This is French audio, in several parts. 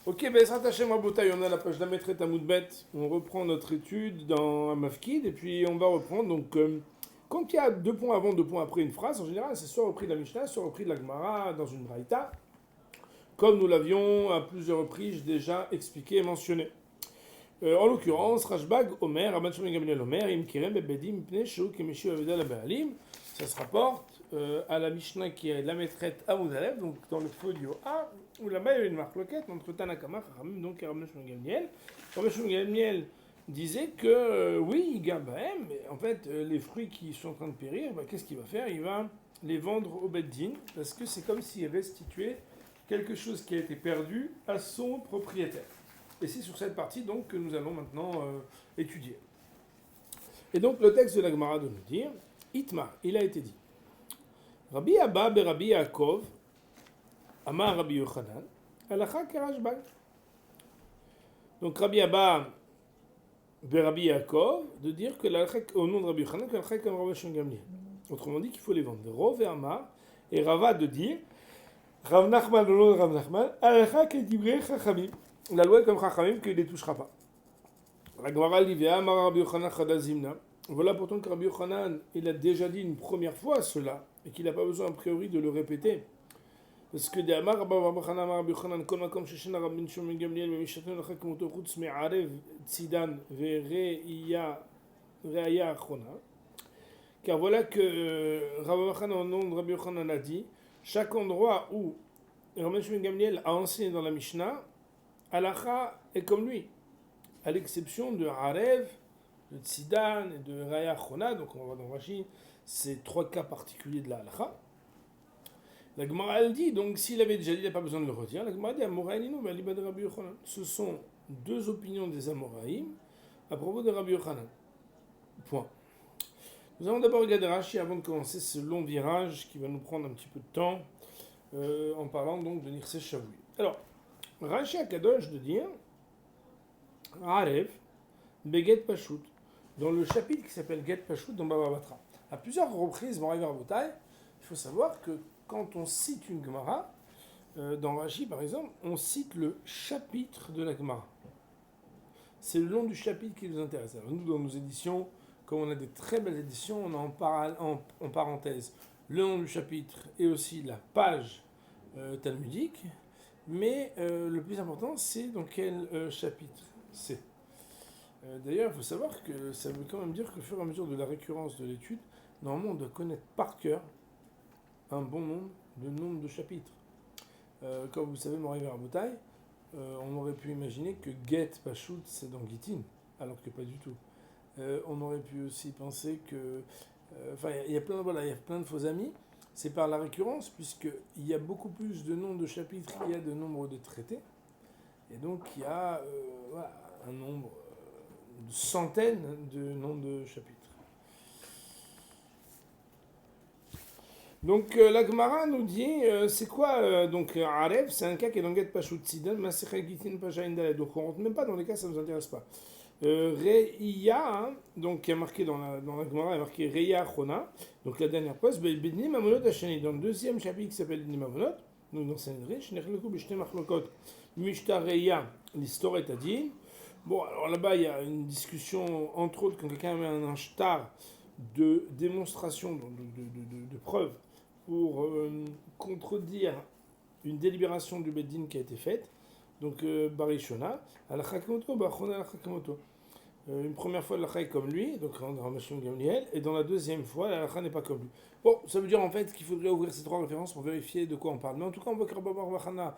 Ok, Bezrat Hashem Rabotai, on a la page d'Ametret Amoudbet. On reprend notre étude dans Amafkid et puis on va reprendre. Donc, quand il y a 2 points avant, 2 points après une phrase, en général, c'est soit repris de la Mishnah, soit repris de la Gemara dans une Braïta, comme nous l'avions à plusieurs reprises déjà expliqué et mentionné. En l'occurrence, Rashbag Omer, Rabban Shimon Gamliel Omer, Im Kirem Bebedim Pnei Shou Kemishu Aveda Baalim. Ça se rapporte à la Mishnah qui est la maîtrette Amoud Aleph, donc dans le folio A, où là-bas il y a une marque loquette entre Tanakama, Chachamim, donc et Rabban Shimon Gamliel. Rabban Shimon Gamliel disait que oui, Gabahem, mais en fait les fruits qui sont en train de périr, qu'est-ce qu'il va faire? Il va les vendre au Beddin, parce que c'est comme s'il restituait quelque chose qui a été perdu à son propriétaire. Et c'est sur cette partie donc que nous allons maintenant étudier. Et donc le texte de la Gemara de nous dire, Itmar, il a été dit, Rabbi Abba be Rabbi Yaakov, Amar Rabbi Yochanan, Alacha Kerashbag. Donc Rabbi Abba be Rabbi Yaakov, de dire que au nom de Rabbi Yochanan, que l'Alacha comme Rabbi Shimon Gamliel. Autrement dit qu'il faut les vendre. Rov et Amar, et Rava de dire, Rav Nachman, au nom de Rav Nachman, Alacha Kedibre Chachamim. La loi est comme Chachamim qu'il ne les touchera pas. La Gemara dit Amar Rabbi Yochanan Chadazimna. Voilà pourtant que Rabbi Yochanan, il a déjà dit une première fois cela et qu'il n'a pas besoin a priori de le répéter. Parce que Amar Rabbi Yochanan Kol Makom Sheshena Rabbi Shimon Gamliel Memishatun Lachak Moto Chutz Me'arev Tzidan Ve'reya Achona. Car voilà que Rabbi Yochanan, au nom de Rabbi Yochanan, a dit chaque endroit où Rabbi Shimon Gamliel a enseigné dans la Mishnah, Halacha est comme lui, à l'exception de Arev, de Tzidan et de Raya Chona. Donc on va voir dans Rashi ces 3 cas particuliers de la Halacha. La Gemara elle dit, donc s'il avait déjà dit, il n'a pas besoin de le redire. La Gemara dit Amoraïnino, Balibad Rabbi Yochanan. Ce sont 2 opinions des Amoraïm à propos de Rabbi Yochanan. Point. Nous allons d'abord regarder Rashi avant de commencer ce long virage qui va nous prendre un petit peu de temps en parlant donc de Nirsé Shavui. Alors, Rashi Akadosh de dire Arev Beget Pashut dans le chapitre qui s'appelle Get Pashut dans Baba Batra. À plusieurs reprises, dans River Botai, il faut savoir que quand on cite une Gemara, dans Rashi par exemple, on cite le chapitre de la Gemara. C'est le nom du chapitre qui nous intéresse. Alors nous, dans nos éditions, comme on a des très belles éditions, on a en parenthèse le nom du chapitre et aussi la page talmudique. Mais le plus important, c'est dans quel chapitre c'est. D'ailleurs, il faut savoir que ça veut quand même dire qu'au fur et à mesure de la récurrence de l'étude, normalement, on doit connaître par cœur un bon nombre de chapitres. Comme vous savez, Moray Verbotai, on aurait pu imaginer que Get Pashut, c'est dans Gitin, alors que pas du tout. On aurait pu aussi penser que... Enfin, il y a plein de faux amis. C'est par la récurrence, puisqu'il y a beaucoup plus de noms de chapitres qu'il y a de nombre de traités. Et donc, il y a un nombre de centaines de noms de chapitres. Donc, la Gemara nous dit, c'est quoi donc Arev, c'est un cas qui est dans Get Pashut Tzidan, Masechel Gitin Pajain Daled. Donc, on ne rentre même pas dans les cas, ça ne nous intéresse pas. Reya, donc qui est marqué dans la Gemara, il est marqué Reya Chona, donc la dernière pause, Bednim Amonot Hachani, dans le 2e chapitre qui s'appelle Bednim Amonot, donc dans Sanhedrin, Shnechleku Bishte Machlokot, Mishta Reya, l'histoire est à dire. Bon, alors là-bas, il y a une discussion, entre autres, quand quelqu'un met un shtar de démonstration, de preuve, pour contredire une délibération du Beddin qui a été faite. Donc, Barishona, Al-Hakamoto, Bachona Al-Hakamoto. Une première fois, l'Alacha est comme lui, donc dans Ramashon Gamliel, et dans la deuxième fois, l'Alacha n'est pas comme lui. Bon, ça veut dire en fait qu'il faudrait ouvrir ces 3 références pour vérifier de quoi on parle. Mais en tout cas, on voit que Rabbi Bachana,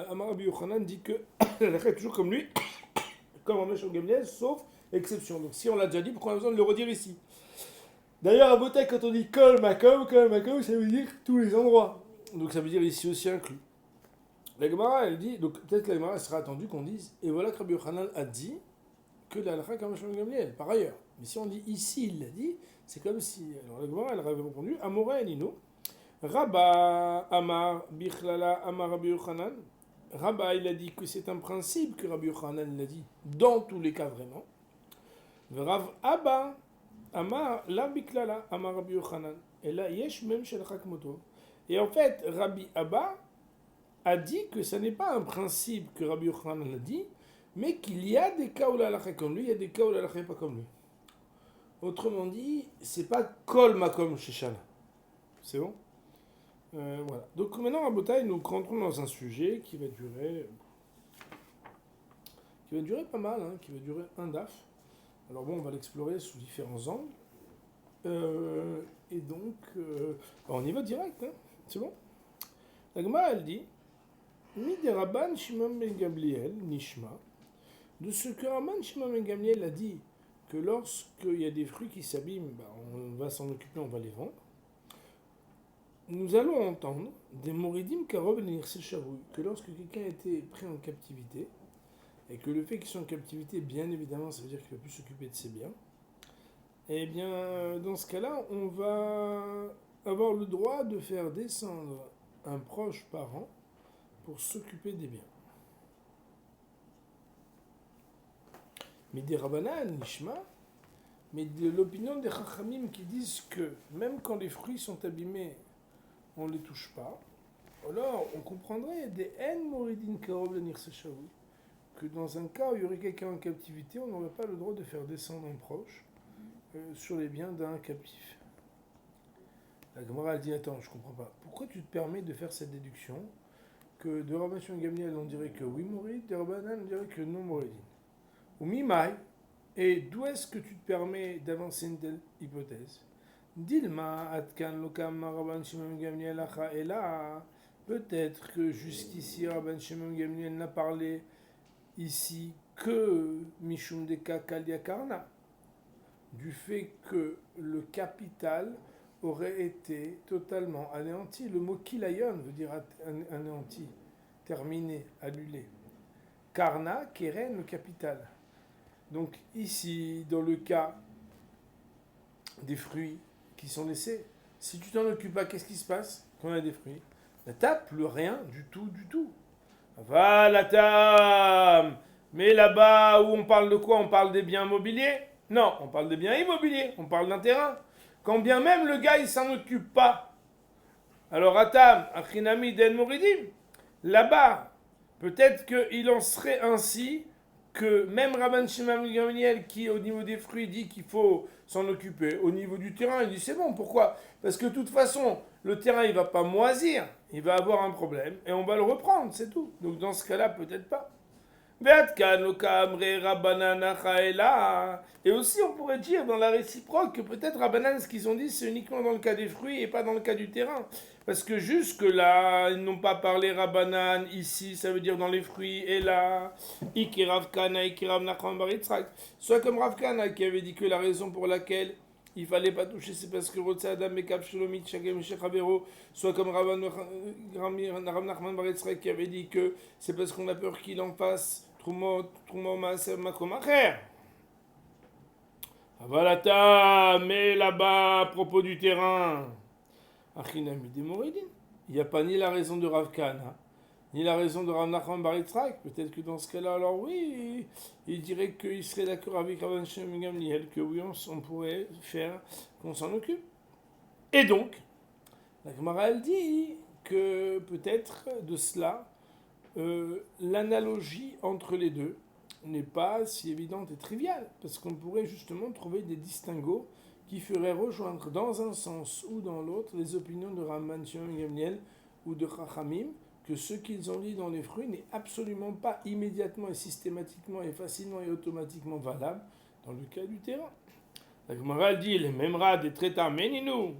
Amar Rabbi Yochanan dit que l'Alacha est toujours comme lui, comme Ramashon Gamliel, sauf exception. Donc, si on l'a déjà dit, pourquoi on a besoin de le redire ici? D'ailleurs, à Botek, quand on dit Kol Makom, ça veut dire tous les endroits. Donc, ça veut dire ici aussi inclus. La Gemara, elle dit, donc peut-être que la Gemara sera attendue qu'on dise, et voilà que Rabbi Yochanan a dit que la halakha comme Shimon Gamliel, par ailleurs. Mais si on dit ici, il l'a dit, c'est comme si. Alors la Gemara, elle avait répondu, Amora et Nino, Rabba Amar Bichlala Amar Rabbi Yochanan. Rabba, il a dit que c'est un principe que Rabbi Yochanan l'a dit, dans tous les cas vraiment. Rav Abba Amar La Bichlala Amar Rabbi Yochanan. Et là, Yesh même Shel Chakmoto. Et en fait, Rabbi Abba, a dit que ce n'est pas un principe que Rabbi Yochanan a dit, mais qu'il y a des cas où la halakha comme lui, il y a des cas où la halakha n'est pas comme lui. Autrement dit, c'est pas kol makom sheshana. C'est bon. Voilà. Donc maintenant, à Botaï, nous rentrons dans un sujet qui va durer pas mal, qui va durer un daf. Alors bon, on va l'explorer sous différents angles. Et donc, on y va direct, c'est bon. La Gemara, elle dit, Mi de Rabban Shimon ben Gamliel, Nishma, de ce que Rabban Shimon ben Gamliel a dit, que lorsqu'il y a des fruits qui s'abîment, on va s'en occuper, on va les vendre. Nous allons entendre des Moridim Karov et Nirse Shavuy, que lorsque quelqu'un a été pris en captivité, et que le fait qu'il soit en captivité, bien évidemment, ça veut dire qu'il ne va plus s'occuper de ses biens, eh bien, dans ce cas-là, on va avoir le droit de faire descendre un proche parent pour s'occuper des biens. Mais des Rabbanan, Nishma, mais de l'opinion des Chachamim qui disent que même quand les fruits sont abîmés, on ne les touche pas, alors on comprendrait des En Moridin Karov Nirse Shavuy, que dans un cas où il y aurait quelqu'un en captivité, on n'aurait pas le droit de faire descendre un proche sur les biens d'un captif. La Gemara dit, attends, je comprends pas. Pourquoi tu te permets de faire cette déduction que de Rabban Shimon Gamliel on dirait que oui Morid, de Rabbanan on dirait que non Moridin. Ou Mimai, et d'où est-ce que tu te permets d'avancer une telle hypothèse? Dilma atkan lokam Rabban Shimon Gamliel acha ela. Peut-être que jusqu'ici Rabban Shimon Gamliel n'a parlé ici que Mishum Deka Kalia Karna, du fait que le capital aurait été totalement anéanti. Le mot kilayon veut dire anéanti, terminé, annulé. Karna, keren, le capital. Donc ici, dans le cas des fruits qui sont laissés, si tu t'en occupes pas, qu'est-ce qui se passe quand on a des fruits? T'as plus rien du tout, du tout. Valatam. Mais là-bas où on parle de quoi? On parle des biens mobiliers? Non, on parle des biens immobiliers, on parle d'un terrain. Quand bien même le gars il s'en occupe pas. Alors Atam, Achinami Den Moridim, là-bas, peut-être qu'il en serait ainsi que même Rabban Shimon Gamliel qui au niveau des fruits dit qu'il faut s'en occuper, au niveau du terrain il dit c'est bon, pourquoi? Parce que de toute façon le terrain il va pas moisir, il va avoir un problème et on va le reprendre, c'est tout. Donc dans ce cas-là peut-être pas. Et aussi on pourrait dire dans la réciproque que peut-être Rabbanan ce qu'ils ont dit c'est uniquement dans le cas des fruits et pas dans le cas du terrain. Parce que jusque là ils n'ont pas parlé Rabbanan ici, ça veut dire dans les fruits, et là Iki Rav Kana, Iki Rav Nachman bar Yitzchak. Soit comme Rav Kana qui avait dit que la raison pour laquelle il fallait pas toucher, c'est parce que Rotsa Adam Mekab Sholomit Shagem Shechavero. Soit comme Rav Nachman bar Yitzchak qui avait dit que c'est parce qu'on a peur qu'il en fasse Troumo Maaser Makom Acher. Avalata, mais là-bas, à propos du terrain, Achinami de Moridin. Il n'y a pas ni la raison de Rav Kana, ni la raison de Rav Nachman bar Yitzchak. Peut-être que dans ce cas-là, alors oui, il dirait qu'il serait d'accord avec Rabban Shimon Gamliel, que oui, on pourrait faire qu'on s'en occupe. Et donc, la Gemara, elle dit que peut-être de cela, l'analogie entre les deux n'est pas si évidente et triviale, parce qu'on pourrait justement trouver des distinguos qui feraient rejoindre dans un sens ou dans l'autre les opinions de Rabban Shimon Gamliel ou de Chachamim, que ce qu'ils ont dit dans les fruits n'est absolument pas immédiatement et systématiquement et facilement et automatiquement valable dans le cas du terrain. La Gemara dit les mêmes rats des traitats méninou.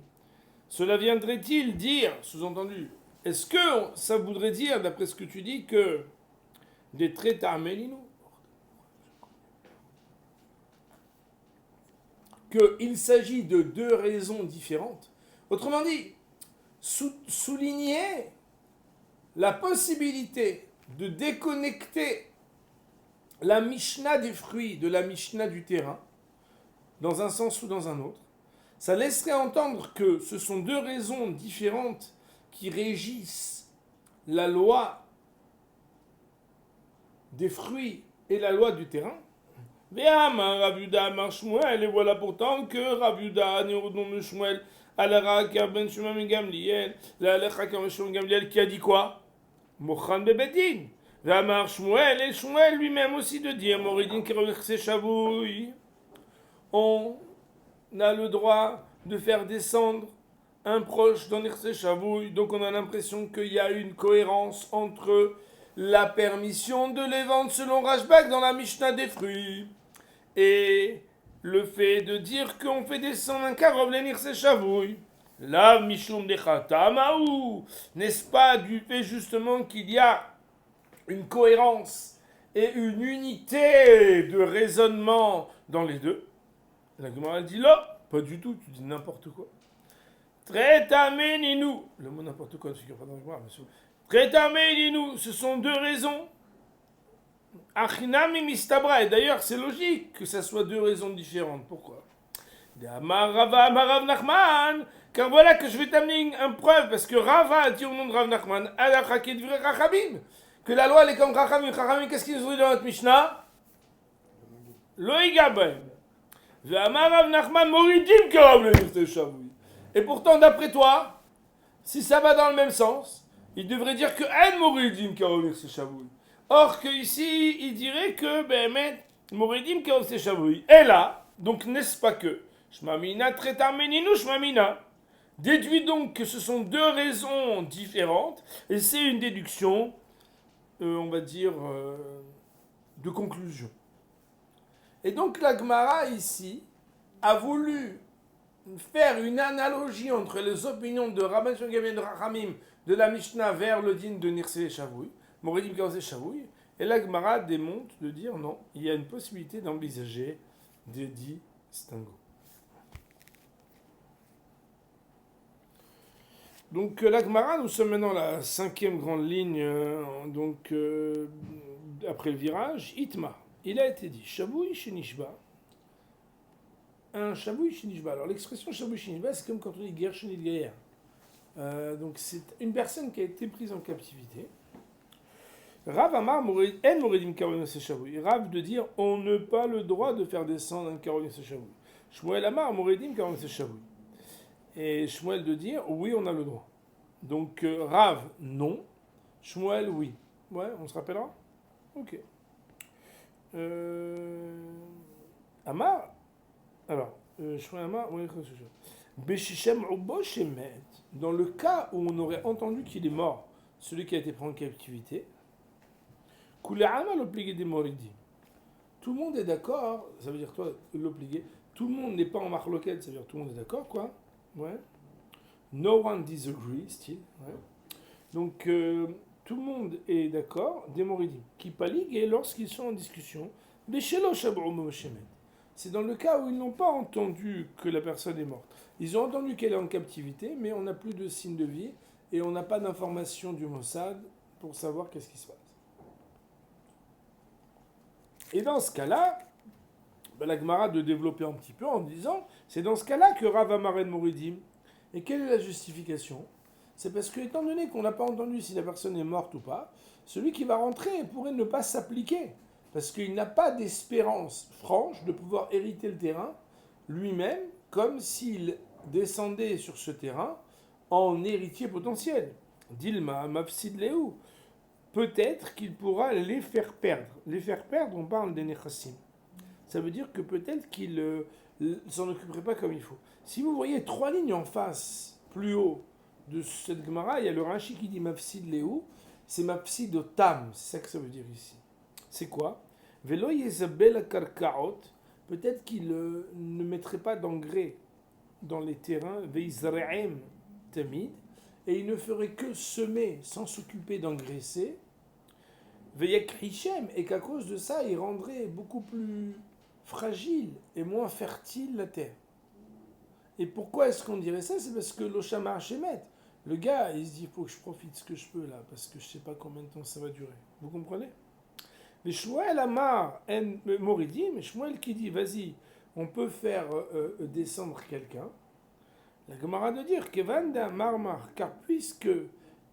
Cela viendrait-il dire, sous-entendu, est-ce que ça voudrait dire, d'après ce que tu dis, que des traitats méninou, qu'il s'agit de deux raisons différentes? Autrement dit, souligner la possibilité de déconnecter la Mishnah des fruits de la Mishnah du terrain, dans un sens ou dans un autre, ça laisserait entendre que ce sont deux raisons différentes qui régissent la loi des fruits et la loi du terrain. Et voilà pourtant que Rav Yuda, nom de Shmuel, qui a dit quoi? Mochan bebedin. V'amar Shmuel, et Shmuel lui-même aussi de dire, Moridin Keroverse Shavouy. On a le droit de faire descendre un proche dans l'Irse Shavouy. Donc on a l'impression qu'il y a une cohérence entre la permission de les vendre selon Rashbak dans la Mishnah des fruits et le fait de dire qu'on fait descendre un karov l'Irse Shavouy. La Mishum de Khatamaou, n'est-ce pas du fait justement qu'il y a une cohérence et une unité de raisonnement dans les deux. La Gemara dit là, pas du tout, tu dis n'importe quoi. Tretameninu, le mot n'importe quoi ne figure pas dans la Gemara, monsieur. Tretameninu, ce sont deux raisons. Achinami mistabra, et d'ailleurs c'est logique que ça soit deux raisons différentes. Pourquoi? Amarav Nachman, car voilà que je vais t'amener une preuve, parce que Rava a dit au nom de Rav Nachman, que la loi elle est comme Rachamim. Rachamim, qu'est-ce qu'ils nous ont dit dans notre Mishnah? Loïgabem. Amarav Nachman Moridim Karav le Shavouy. Et pourtant, d'après toi, si ça va dans le même sens, il devrait dire que En Moridim Karav le Shavouy. Or que ici, il dirait que Moridim Karav le Shavouy. Et là, donc n'est-ce pas que Shmamina Tretameninou Shmamina. Déduis donc que ce sont deux raisons différentes, et c'est une déduction, on va dire, de conclusion. Et donc la Gemara ici a voulu faire une analogie entre les opinions de Rabban Shimon et de Rachamim de la Mishnah vers le din de Nirse et Shavouy, Moridim Karav et Shavouy, et la Gemara démontre de dire non, il y a une possibilité d'envisager des distinguos. Donc la Gemara, nous sommes maintenant à la cinquième grande ligne, après le virage, Itma. Il a été dit, Shabouy Shenishba. Un Shabouy Shenishba. Alors l'expression Shabouy Shenishba, c'est comme quand on dit guerre Shenit Gayer. Donc c'est une personne qui a été prise en captivité. Rav Amar En Moridim Karonim Se Shabouy. Rav de dire, on n'a pas le droit de faire descendre un Karonim Se Shabouy. Shmuel Amar Moridim Karonim Se Shabouy. Et Shmuel de dire, oui, on a le droit. Donc Rav, non. Shmuel, oui. Ouais, on se rappellera? Ok. Amar, alors, Shmuel Amar, oui, Beshishem Ubo Shemet, dans le cas où on aurait entendu qu'il est mort, celui qui a été pris en captivité, Kule'ama l'obligé des Moridi. Tout le monde est d'accord, ça veut dire toi, l'obligé, tout le monde n'est pas en marloquette, ça veut dire tout le monde est d'accord, quoi. Ouais. No one disagrees, still. Ouais. Donc, tout le monde est d'accord, des Moridim, qui paligue, et lorsqu'ils sont en discussion, c'est dans le cas où ils n'ont pas entendu que la personne est morte. Ils ont entendu qu'elle est en captivité, mais on n'a plus de signe de vie, et on n'a pas d'information du Mossad pour savoir qu'est-ce qui se passe. Et dans ce cas-là, la Gemara de développer un petit peu en disant, c'est dans ce cas-là que Rav Amar En Moridim. Et quelle est la justification? C'est parce que, étant donné qu'on n'a pas entendu si la personne est morte ou pas, celui qui va rentrer pourrait ne pas s'appliquer. Parce qu'il n'a pas d'espérance franche de pouvoir hériter le terrain lui-même, comme s'il descendait sur ce terrain en héritier potentiel. Dilma, Mafsid Léou. Peut-être qu'il pourra les faire perdre. Les faire perdre, on parle des Nechassim. Ça veut dire que peut-être qu'il ne s'en occuperait pas comme il faut. Si vous voyez trois lignes en face, plus haut de cette Gemara, il y a le Rashi qui dit Mafsid Léou, c'est Mafsid Tam, c'est ça que ça veut dire ici. C'est quoi? Velo Yezabel Karkaot, peut-être qu'il ne mettrait pas d'engrais dans les terrains, Veizraem Tamid, et il ne ferait que semer sans s'occuper d'engraisser, Veyek Hichem, et qu'à cause de ça, il rendrait beaucoup plus fragile et moins fertile la terre. Et pourquoi est-ce qu'on dirait ça? C'est parce que l'Oshamar Shemet, le gars, il se dit, il faut que je profite ce que je peux là, parce que je ne sais pas combien de temps ça va durer. Vous comprenez? Mais Shmuel Amar En Moridim, Shmuel qui dit, vas-y, on peut faire descendre quelqu'un. La Gemara de dire, Kevanda Marmar, car puisque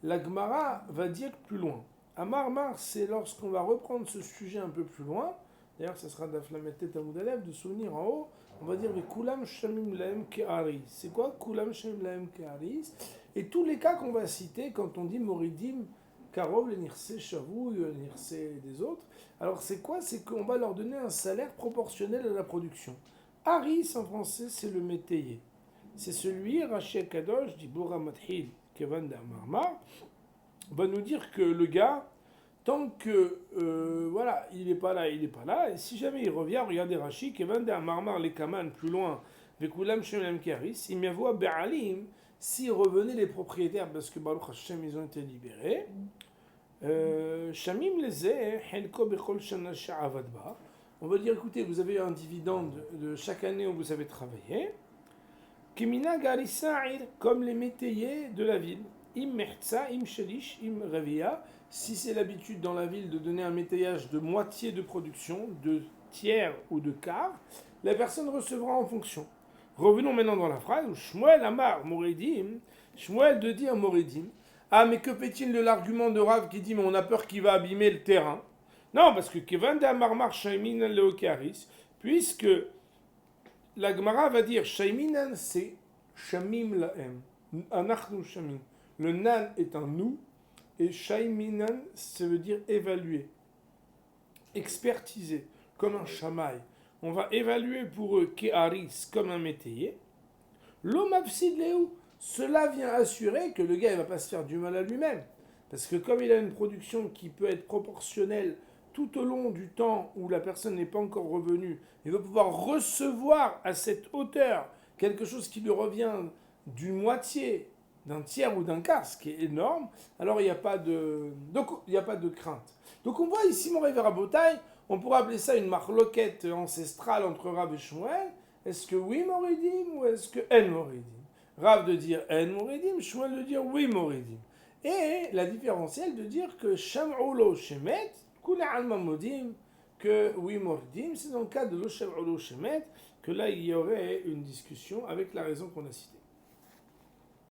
la Gemara va dire plus loin. À Marmar, c'est lorsqu'on va reprendre ce sujet un peu plus loin. D'ailleurs, ça sera d'Aflametet Amoudalev, de souvenir en haut. On va dire, mais Kulam Shamim Laem Ke'aris. C'est quoi Kulam Shamim Laem Ke'aris? Et tous les cas qu'on va citer quand on dit Moridim Karov, le Nirse Chavou, le Nirse des autres. Alors c'est quoi? C'est qu'on va leur donner un salaire proportionnel à la production. Haris en français, c'est le métayer. C'est celui, Rashi Kadosh, dit Bora Mathil, Kevan de Marmar, va nous dire que le gars, tant que voilà, il n'est pas là, il n'est pas là. Et si jamais il revient, regardez Rashi, Kevan de Marmar, les Kaman, plus loin, Vekulam Shem Karis, il m'y voit Be'alim, s'ils revenaient les propriétaires, parce que Baruch Hashem, ils ont été libérés, Shamim lezeh, Helko Bechol Shana Sha'avadba, on va dire, écoutez, vous avez un dividende de chaque année où vous avez travaillé, Kimina Garisa'ir, comme les métayers de la ville, Im Mehtsa, Im Shelish, Im Revia, si c'est l'habitude dans la ville de donner un métayage de moitié de production, de tiers ou de quart, la personne recevra en fonction. Revenons maintenant dans la phrase où Shmuel Amar Moredim, Shmuel de dire Moredim, ah mais que fait-il de l'argument de Rav qui dit mais on a peur qu'il va abîmer le terrain? Non, parce que Kevan de Amarmar Shaimin Leokaris, puisque la Gemara va dire Shaiminan c'est Shamim Laem, Anachnu Shamim. Le nan est un nous, et Shaiminan ça veut dire évaluer, expertiser, comme un shamaï. On va évaluer pour eux Keharis comme un métayer. L'omapsid Léou, cela vient assurer que le gars ne va pas se faire du mal à lui-même. Parce que comme il a une production qui peut être proportionnelle tout au long du temps où la personne n'est pas encore revenue, il va pouvoir recevoir à cette hauteur quelque chose qui lui revient d'une moitié, d'un tiers ou d'un quart, ce qui est énorme, alors il n'y a pas de crainte. Donc on voit ici, mon révérend Rabotai, on pourrait appeler ça une marloquette ancestrale entre Rav et Shmuel. Est-ce que oui Moridim ou est-ce que en Moridim? Rav de dire en Moridim, Shmuel de dire oui Moridim. Et la différentielle de dire que Sham'ulo Shemet, Kula Alma Modim, que oui Moridim, c'est dans le cas de Lo Sham'ulo Shemet, que là il y aurait une discussion avec la raison qu'on a citée.